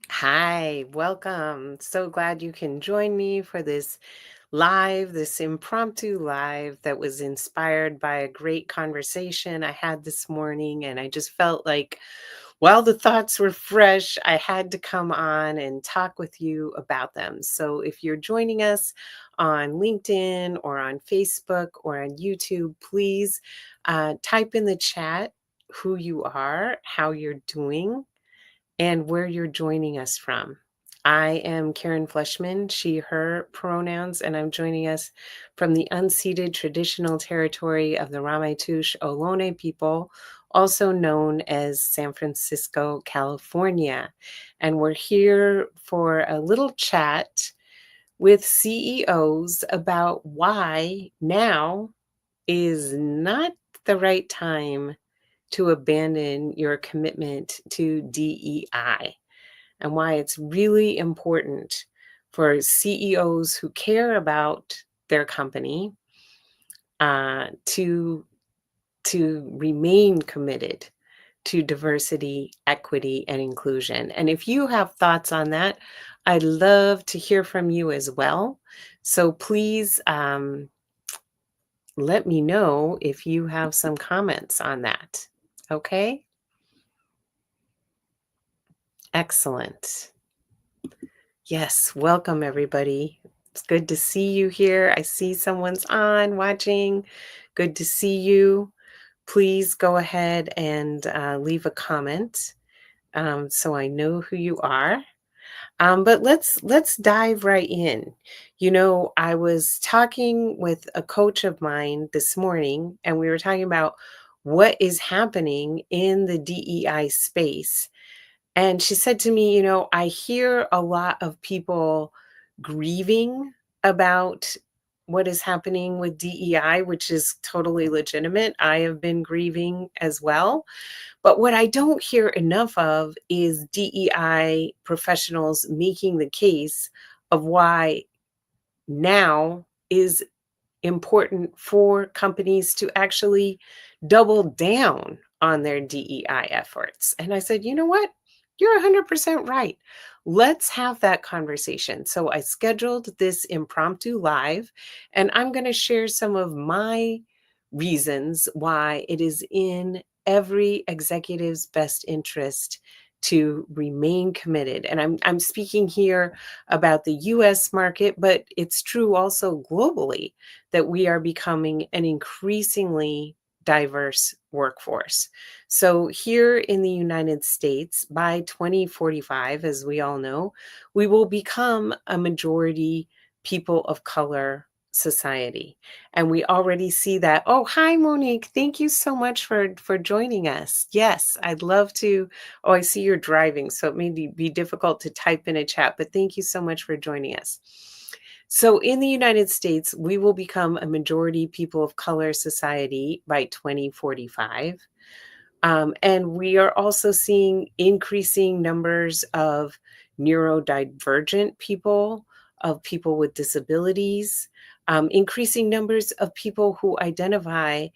Hi, welcome. So glad you can join me for this impromptu live that was inspired by a great conversation I had this morning. And I just felt like while the thoughts were fresh, I had to come on and talk with you about them. So if you're joining us on LinkedIn or on Facebook or on YouTube, please type in the chat who you are, how you're doing and where you're joining us from. I am Karen Fleshman, she, her pronouns, and I'm joining us from the unceded traditional territory of the Ramaytush Ohlone people, also known as San Francisco, California. And we're here for a little chat with CEOs about why now is not the right time to abandon your commitment to DEI and why it's really important for CEOs who care about their company to remain committed to diversity, equity, and inclusion. And if you have thoughts on that, I'd love to hear from you as well. So please let me know if you have some comments on that. Okay? Excellent. Yes, welcome everybody. It's good to see you here. I see someone's on watching. Good to see you. Please go ahead and leave a comment so I know who you are. But let's dive right in. You know, I was talking with a coach of mine this morning, and we were talking about what is happening in the DEI space. And she said to me, you know, I hear a lot of people grieving about what is happening with DEI, which is totally legitimate. I have been grieving as well. But what I don't hear enough of is DEI professionals making the case of why now is important for companies to actually double down on their DEI efforts. And I said, you know what? You're 100% right. Let's have that conversation. So I scheduled this impromptu live, and I'm going to share some of my reasons why it is in every executive's best interest to remain committed. And I'm speaking here about the US market, but it's true also globally that we are becoming an increasingly diverse workforce. So, here in the United States, by 2045, as we all know, we will become a majority people of color society. And we already see that. Oh, hi, Monique. Thank you so much for joining us. Yes, I'd love to. Oh, I see you're driving, so it may be difficult to type in a chat, but thank you so much for joining us. So, in the United States, we will become a majority people of color society by 2045. And we are also seeing increasing numbers of neurodivergent people, of people with disabilities, increasing numbers of people who identify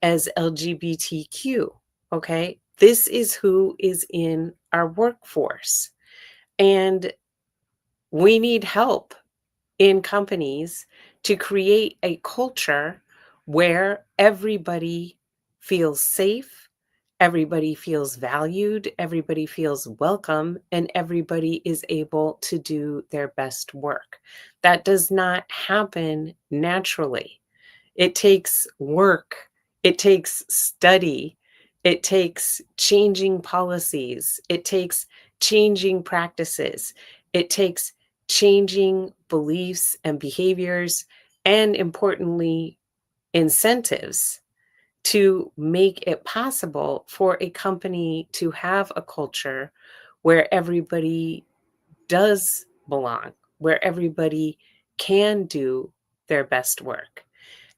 as LGBTQ. Okay. This is who is in our workforce. And we need help in companies to create a culture where everybody feels safe, everybody feels valued, everybody feels welcome, and everybody is able to do their best work. That does not happen naturally. It takes work, it takes study, it takes changing policies, it takes changing practices, it takes changing beliefs and behaviors, and importantly, incentives to make it possible for a company to have a culture where everybody does belong, where everybody can do their best work.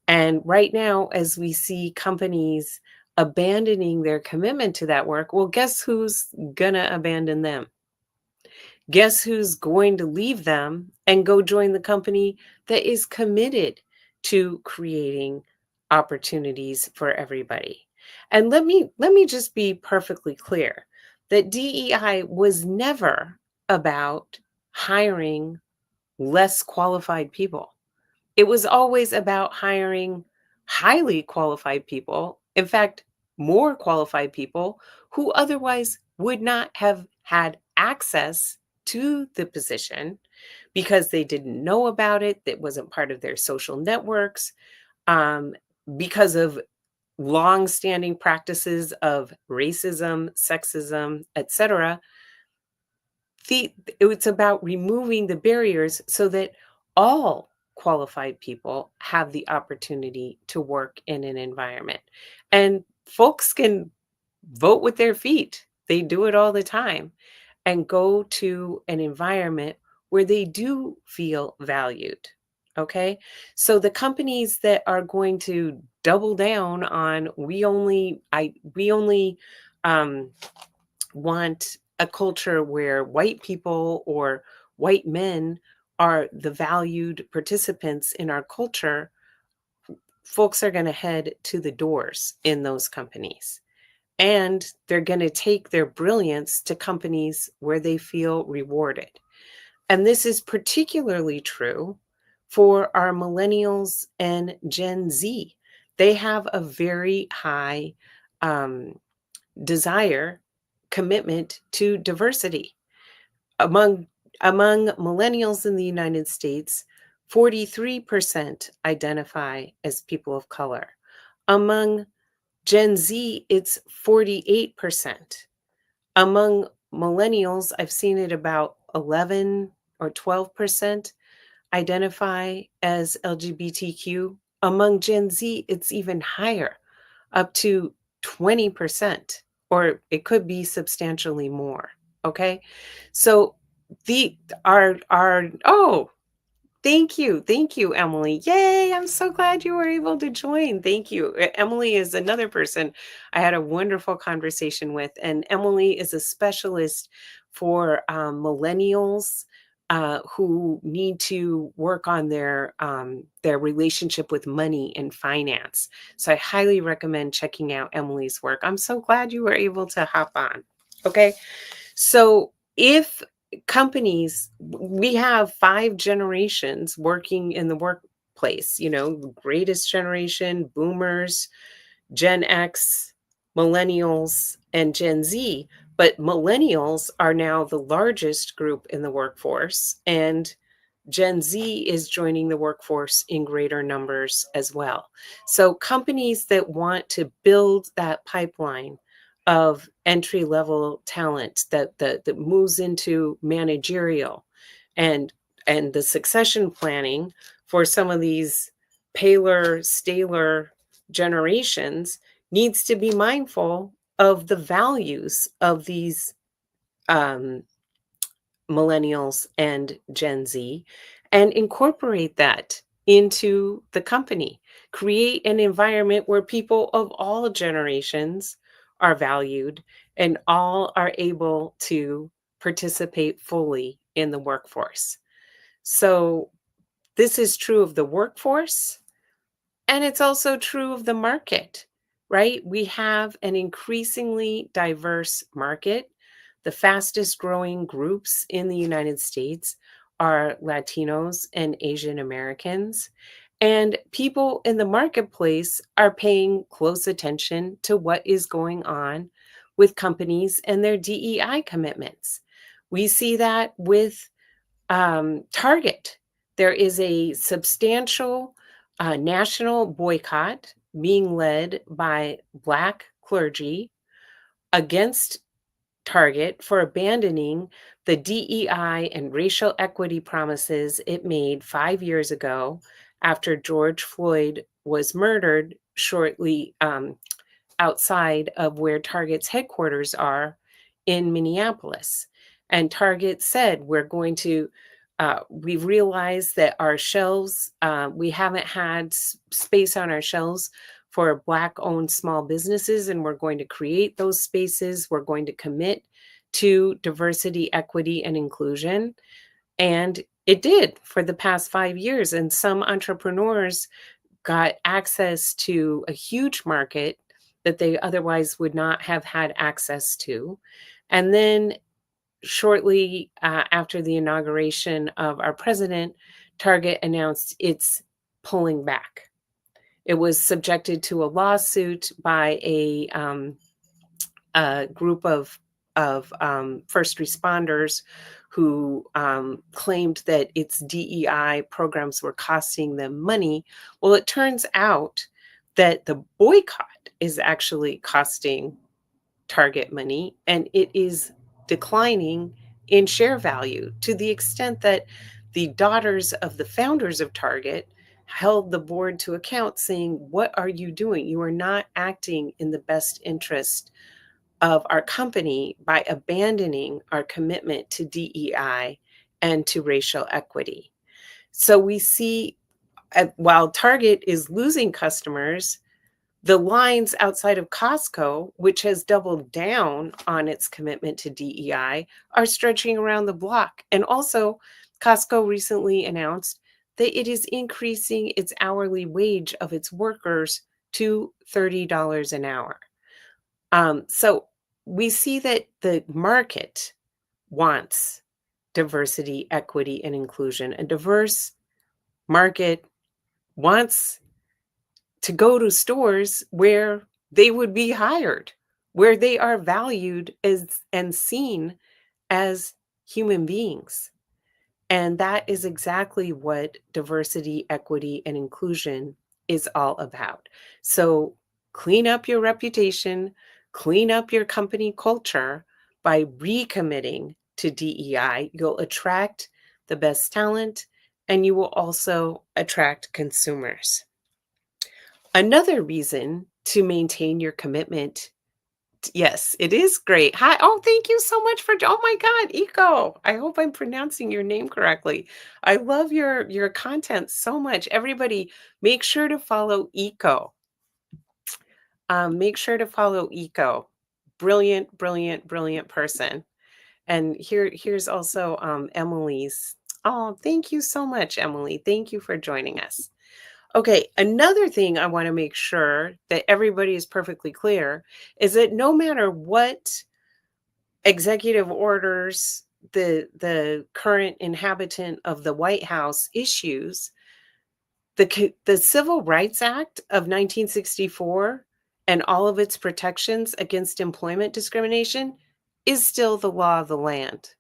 And right now, as we see companies abandoning their commitment to that work, well, guess who's going to abandon them? Guess who's going to leave them and go join the company that is committed to creating opportunities for everybody? And let me just be perfectly clear that DEI was never about hiring less qualified people. It was always about hiring highly qualified people. In fact, more qualified people who otherwise would not have had access to the position because they didn't know about it. That wasn't part of their social networks, um, because of long-standing practices of racism, sexism, etc. It's about removing the barriers so that all qualified people have the opportunity to work in an environment. And folks can vote with their feet. They do it all the time and go to an environment where they do feel valued. Okay. So the companies that are going to double down on we only um, want a culture where white people or white men are the valued participants in our culture, folks are going to head to the doors in those companies. And they're going to take their brilliance to companies where they feel rewarded. And this is particularly true for our millennials and Gen Z. They have a very high um, desire, commitment to diversity. Among among millennials in the United States, 43% identify as people of color. Among Gen Z, it's 48%. Among millennials, I've seen it about 11 or 12% identify as LGBTQ. Among Gen Z, it's even higher, up to 20%, or it could be substantially more. Okay. So the our oh, thank you, Emily. Yay, I'm so glad you were able to join. Thank you. Emily is another person I had a wonderful conversation with, and Emily is a specialist for millennials who need to work on their relationship with money and finance. So I highly recommend checking out Emily's work. I'm so glad you were able to hop on. Okay. So if companies, we have 5 generations working in the workplace, the greatest generation, boomers, Gen X, millennials, and Gen Z. But millennials are now the largest group in the workforce, and Gen Z is joining the workforce in greater numbers as well. So companies that want to build that pipeline of entry level talent that moves into managerial and the succession planning for some of these paler, staler generations needs to be mindful of the values of these um, millennials and Gen Z and incorporate that into the company. Create an environment where people of all generations are valued and all are able to participate fully in the workforce. So, this is true of the workforce, and it's also true of the market, right? We have an increasingly diverse market. The fastest growing groups in the United States are Latinos and Asian Americans. And people in the marketplace are paying close attention to what is going on with companies and their DEI commitments. We see that with Target. There is a substantial national boycott being led by Black clergy against Target for abandoning the DEI and racial equity promises it made 5 years ago after George Floyd was murdered shortly outside of where Target's headquarters are in Minneapolis. And Target said, we realized that our shelves, we haven't had space on our shelves for Black owned small businesses, and we're going to create those spaces. We're going to commit to diversity, equity, and inclusion. And it did for the past 5 years. And some entrepreneurs got access to a huge market that they otherwise would not have had access to. And then shortly after the inauguration of our president, Target announced it's pulling back. It was subjected to a lawsuit by a group of first responders who claimed that its DEI programs were costing them money. Well, it turns out that the boycott is actually costing Target money, and it is declining in share value to the extent that the daughters of the founders of Target held the board to account, saying, "What are you doing? You are not acting in the best interest of our company by abandoning our commitment to DEI and to racial equity." So we see, while Target is losing customers, the lines outside of Costco, which has doubled down on its commitment to DEI, are stretching around the block. And also, Costco recently announced that it is increasing its hourly wage of its workers to $30 an hour. So we see that the market wants diversity, equity, and inclusion. A diverse market wants to go to stores where they would be hired, where they are valued as and seen as human beings. And that is exactly what diversity, equity, and inclusion is all about. So clean up your reputation, clean up your company culture by recommitting to DEI. You'll attract the best talent and you will also attract consumers. Another reason to maintain your commitment. Yes, it is great. Hi. Oh, thank you so much for, oh my God, Eco. I hope I'm pronouncing your name correctly. I love your content so much. Everybody, make sure to follow Eco. Make sure to follow Eco. Brilliant, brilliant, brilliant person. And here's also Emily's. Oh, thank you so much, Emily. Thank you for joining us. Okay, another thing I want to make sure that everybody is perfectly clear is that no matter what executive orders the current inhabitant of the White House issues, the Civil Rights Act of 1964 and all of its protections against employment discrimination is still the law of the land.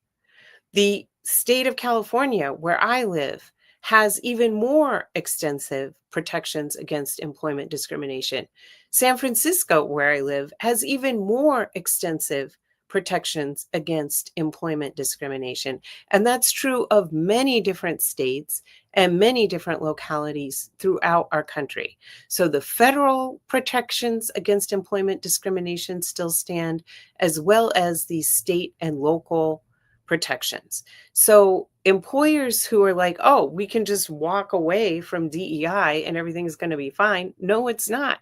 The state of California, where I live, has even more extensive protections against employment discrimination. San Francisco, where I live, has even more extensive protections against employment discrimination. And that's true of many different states and many different localities throughout our country. So the federal protections against employment discrimination still stand, as well as the state and local protections. So employers who are like, oh, we can just walk away from DEI and everything's going to be fine. No, it's not.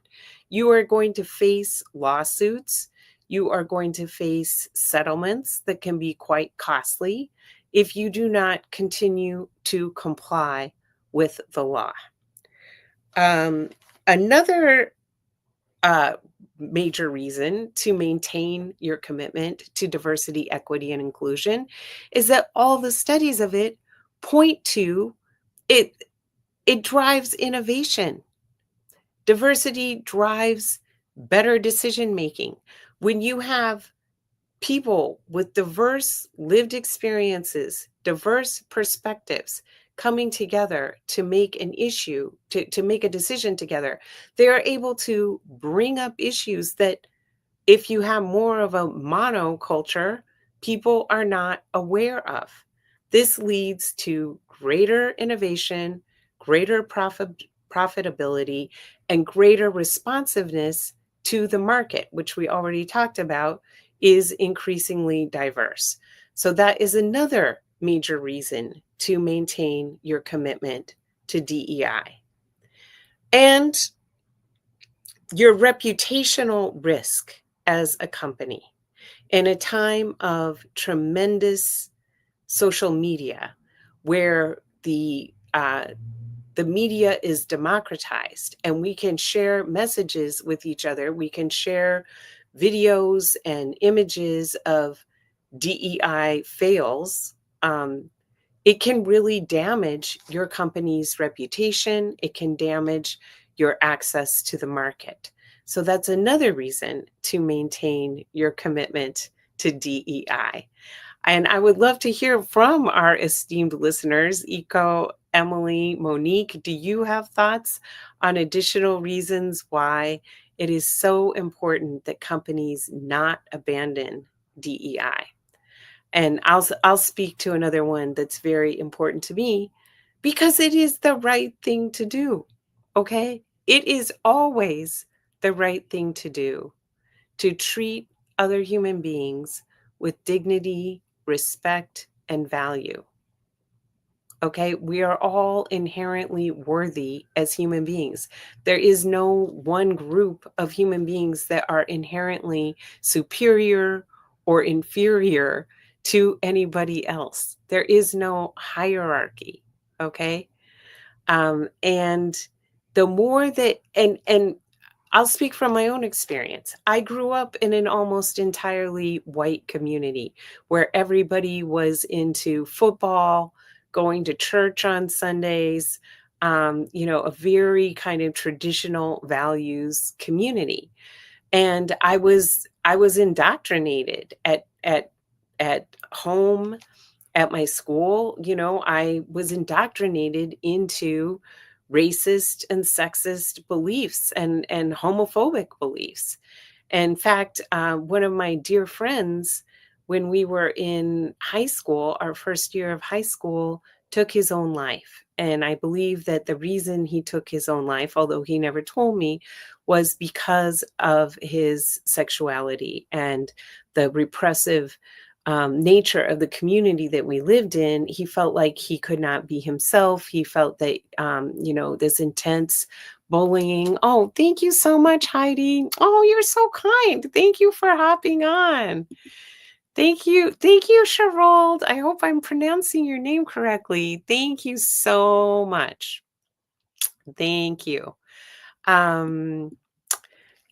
You are going to face lawsuits. You are going to face settlements that can be quite costly if you do not continue to comply with the law. Another major reason to maintain your commitment to diversity, equity, and inclusion is that all the studies of it point to it. It drives innovation. Diversity drives better decision making. When you have people with diverse lived experiences, diverse perspectives coming together to make an issue, to make a decision together, they are able to bring up issues that if you have more of a monoculture, people are not aware of. This leads to greater innovation, greater profitability, and greater responsiveness to the market, which we already talked about is increasingly diverse. So that is another major reason to maintain your commitment to DEI. And your reputational risk as a company in a time of tremendous social media where the media is democratized and we can share messages with each other. We can share videos and images of DEI fails, um, it can really damage your company's reputation. It can damage your access to the market. So that's another reason to maintain your commitment to DEI. And I would love to hear from our esteemed listeners, Eco, Emily, Monique. Do you have thoughts on additional reasons why it is so important that companies not abandon DEI? And I'll speak to another one that's very important to me because it is the right thing to do. Okay? It is always the right thing to do to treat other human beings with dignity, respect, and value. Okay, we are all inherently worthy as human beings. There is no one group of human beings that are inherently superior or inferior to anybody else. There is no hierarchy. Okay. And the more that, and I'll speak from my own experience. I grew up in an almost entirely white community where everybody was into football, going to church on Sundays, a very kind of traditional values community. And I was indoctrinated at home, at my school. I was indoctrinated into racist and sexist beliefs and homophobic beliefs. In fact, one of my dear friends, when we were in high school, our first year of high school, took his own life. And I believe that the reason he took his own life, although he never told me, was because of his sexuality and the repressive nature of the community that we lived in. He felt like he could not be himself. He felt that, this intense bullying. Oh, thank you so much, Heidi. Oh, you're so kind. Thank you for hopping on. Thank you. Thank you, Cherold. I hope I'm pronouncing your name correctly. Thank you so much. Thank you. Um,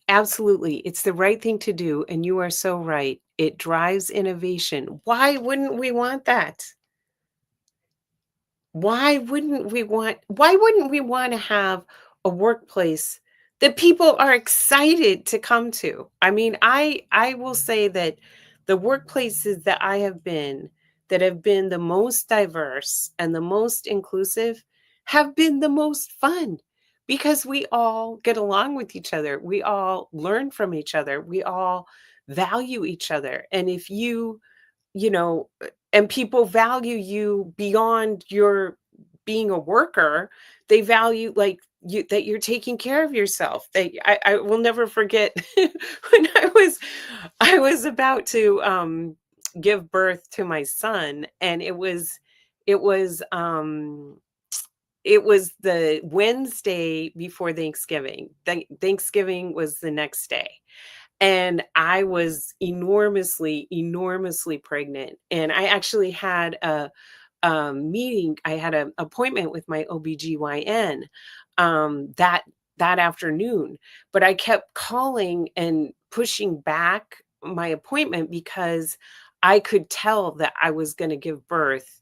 Absolutely. It's the right thing to do. And you are so right. It drives innovation. Why wouldn't we want that? Why wouldn't we want to have a workplace that people are excited to come to? I mean, I will say that the workplaces that I have been that have been the most diverse and the most inclusive have been the most fun because we all get along with each other. We all learn from each other. We all value each other. And if and people value you beyond your being a worker. They value like you that you're taking care of yourself. I will never forget when I was about to give birth to my son, and it was um it was the Wednesday before Thanksgiving. Thanksgiving was the next day, and I was enormously, enormously pregnant. And I actually had a meeting. I had an appointment with my OBGYN that afternoon, but I kept calling and pushing back my appointment because I could tell that I was going to give birth,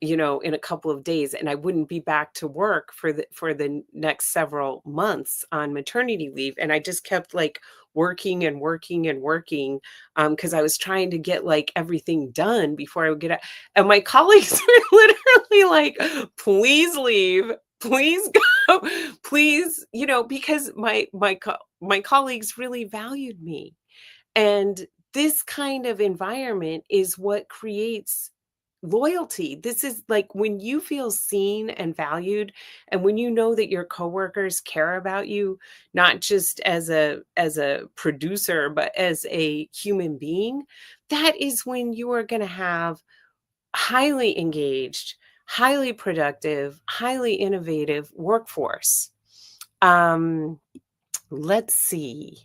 in a couple of days, and I wouldn't be back to work for the next several months on maternity leave. And I just kept like working and working and working, because I was trying to get like everything done before I would get out. And my colleagues were literally like, please leave, please go, please, because my colleagues really valued me. And this kind of environment is what creates loyalty. This is like when you feel seen and valued, and when you know that your coworkers care about you, not just as a producer, but as a human being, that is when you are going to have highly engaged, highly productive, highly innovative workforce. Let's see.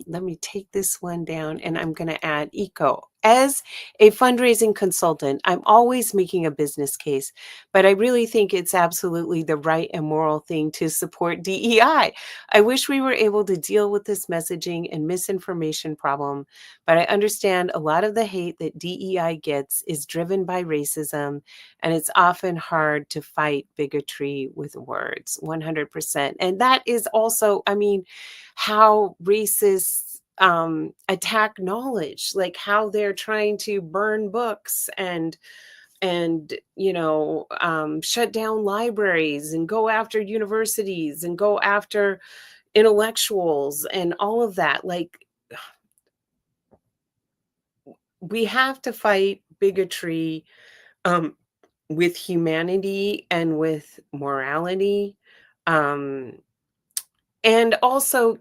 let me take this one down and I'm going to add eco. As a fundraising consultant, I'm always making a business case, but I really think it's absolutely the right and moral thing to support DEI. I wish we were able to deal with this messaging and misinformation problem, but I understand a lot of the hate that DEI gets is driven by racism, and it's often hard to fight bigotry with words. 100%. And that is also, I mean, how racists attack knowledge, like how they're trying to burn books and shut down libraries and go after universities and go after intellectuals and all of that. Like, we have to fight bigotry um, with humanity and with morality. Um, And also,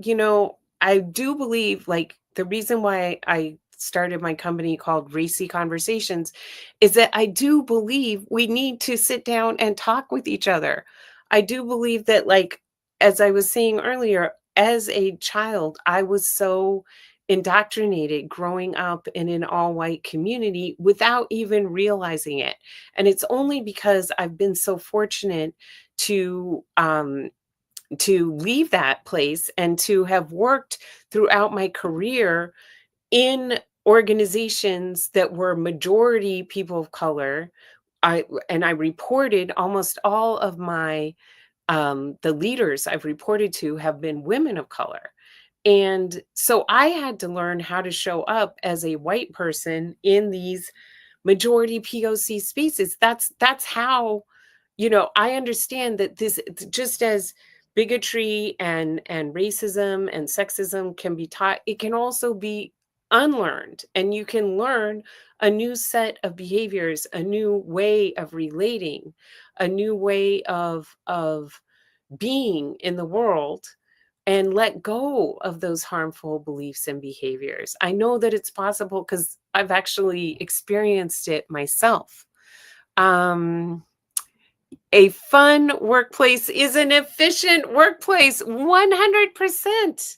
I do believe, like, the reason why I started my company called Racy Conversations is that I do believe we need to sit down and talk with each other. I do believe that, like, as I was saying earlier, as a child, I was so indoctrinated growing up in an all white community without even realizing it. And it's only because I've been so fortunate to leave that place and to have worked throughout my career in organizations that were majority people of color. I reported almost all of my the leaders I've reported to have been women of color. And so I had to learn how to show up as a white person in these majority POC spaces. That's how, I understand that this, just as bigotry and racism and sexism can be taught, it can also be unlearned, and you can learn a new set of behaviors, a new way of relating, a new way of being in the world, and let go of those harmful beliefs and behaviors. I know that it's possible because I've actually experienced it myself. Um, a fun workplace is an efficient workplace, 100%.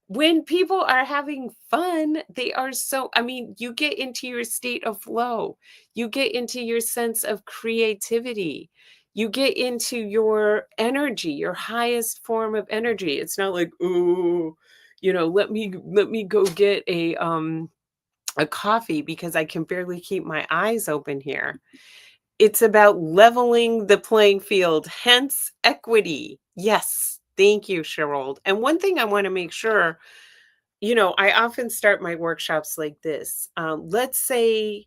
When people are having fun, they are so, I mean, you get into your state of flow. You get into your sense of creativity. You get into your energy, your highest form of energy. It's not like, ooh, let me go get a coffee because I can barely keep my eyes open here. It's about leveling the playing field, hence equity. Yes. Thank you, Cheryl. And one thing I want to make sure, I often start my workshops like this. Let's say,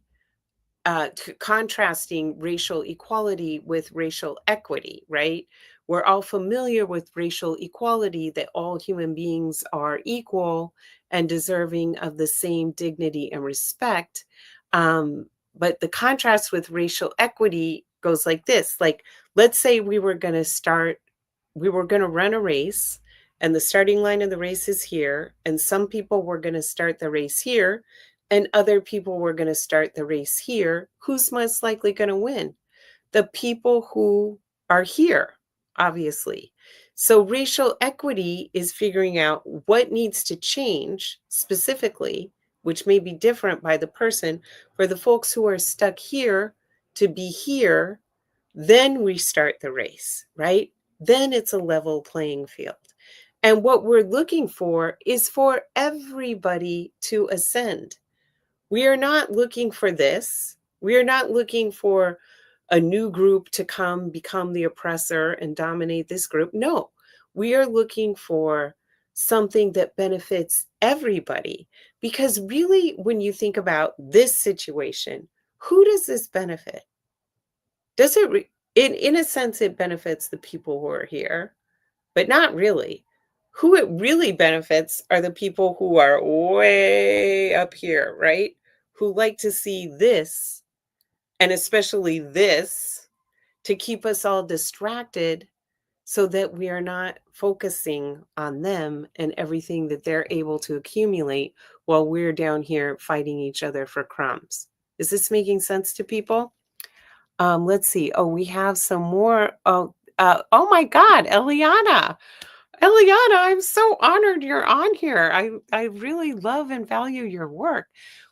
contrasting racial equality with racial equity, right? We're all familiar with racial equality, that all human beings are equal and deserving of the same dignity and respect. Um, but the contrast with racial equity goes like this. Like, let's say we were going to run a race, and the starting line of the race is here, and some people were going to start the race here, and other people were going to start the race here. Who's most likely going to win? The people who are here, obviously. So racial equity is figuring out what needs to change specifically, which may be different by the person, for the folks who are stuck here to be here. Then we start the race, right? Then it's a level playing field. And what we're looking for is for everybody to ascend. We are not looking for this. We are not looking for a new group to come become the oppressor and dominate this group. No, we are looking for something that benefits everybody. Because really, when you think about this situation, who does this benefit? Does it, in a sense, it benefits the people who are here, but not really. Who it really benefits are the people who are way up here, right? Who like to see this, and especially this, to keep us all distracted so that we are not focusing on them and everything that they're able to accumulate while we're down here fighting each other for crumbs. Is this making sense to people? Let's see. Oh, we have some more. Oh my God, Eliana. Eliana, I'm so honored you're on here. I really love and value your work.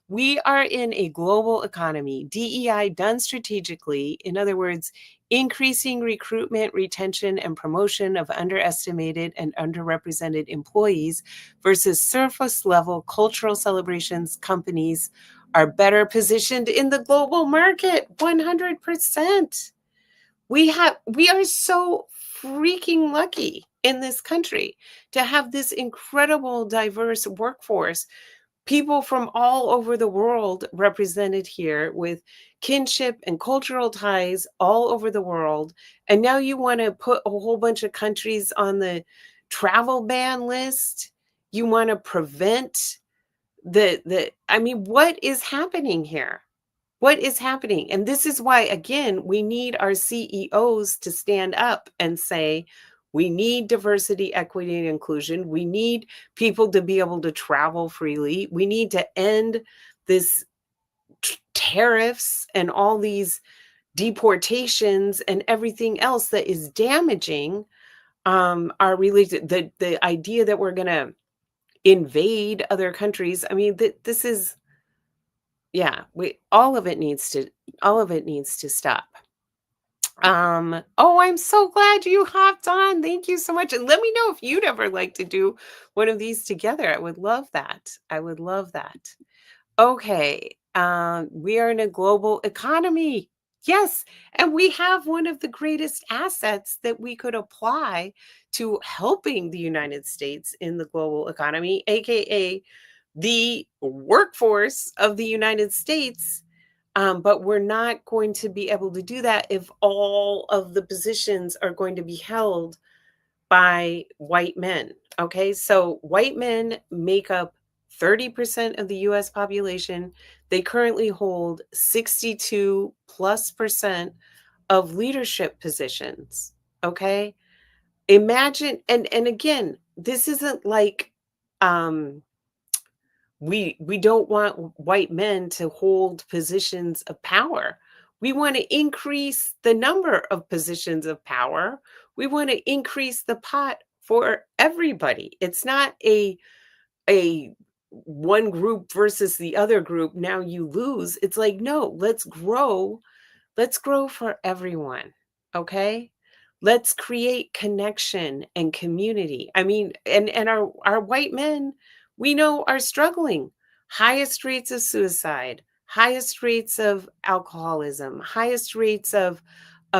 We are in a global economy, DEI done strategically. In other words, increasing recruitment, retention, and promotion of underestimated and underrepresented employees versus surface level cultural celebrations. Companies are better positioned in the global market, 100%. We are so freaking lucky in this country to have this incredible diverse workforce, people from all over the world represented here with kinship and cultural ties all over the world. And now you want to put a whole bunch of countries on the travel ban list. You want to prevent the I mean, what is happening here? What is happening? And this is why, again, we need our CEOs to stand up and say, we need diversity, equity, and inclusion. We need people to be able to travel freely. We need to end this tariffs and all these deportations and everything else that is damaging our religion. The idea that we're going to invade other countries. I mean, this is, yeah, we all of it needs to stop. Oh, I'm so glad you hopped on. Thank you so much. And let me know if you'd ever like to do one of these together. I would love that. I would love that. Okay. We are in a global economy. Yes. And we have one of the greatest assets that we could apply to helping the United States in the global economy, aka the workforce of the United States. But we're not going to be able to do that if all of the positions are going to be held by white men. Okay, so white men make up 30% of the US population. They currently hold 62 plus percent of leadership positions. Okay, imagine, and again, this isn't like, um, we don't want white men to hold positions of power. We want to increase the number of positions of power. We want to increase the pot for everybody. It's not a one group versus the other group. Now you lose. It's like, no, let's grow for everyone. Okay? Let's create connection and community. I mean, and our white men, we know, are struggling. Highest rates of suicide, highest rates of alcoholism, highest rates of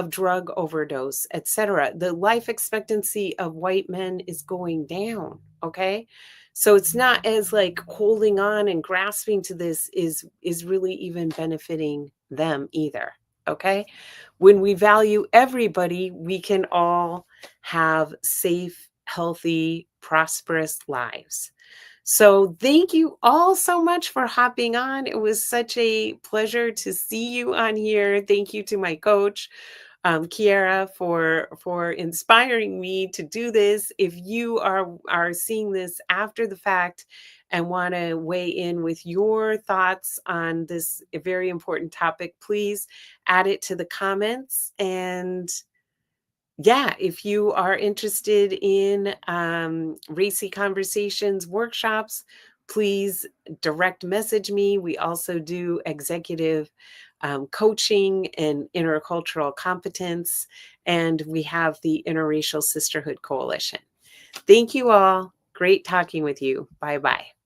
drug overdose, etc. The life expectancy of white men is going down, okay? So it's not as like holding on and grasping to this is really even benefiting them either. Okay. When we value everybody, we can all have safe, healthy, prosperous lives. So, thank you all so much for hopping on. It was such a pleasure to see you on here. Thank you to my coach, Kiara, for inspiring me to do this. If you are seeing this after the fact and want to weigh in with your thoughts on this very important topic, please add it to the comments. And yeah, if you are interested in Racy Conversations workshops, please direct message me. We also do executive coaching and intercultural competence, and we have the Interracial Sisterhood Coalition. Thank you all. Great talking with you. Bye bye.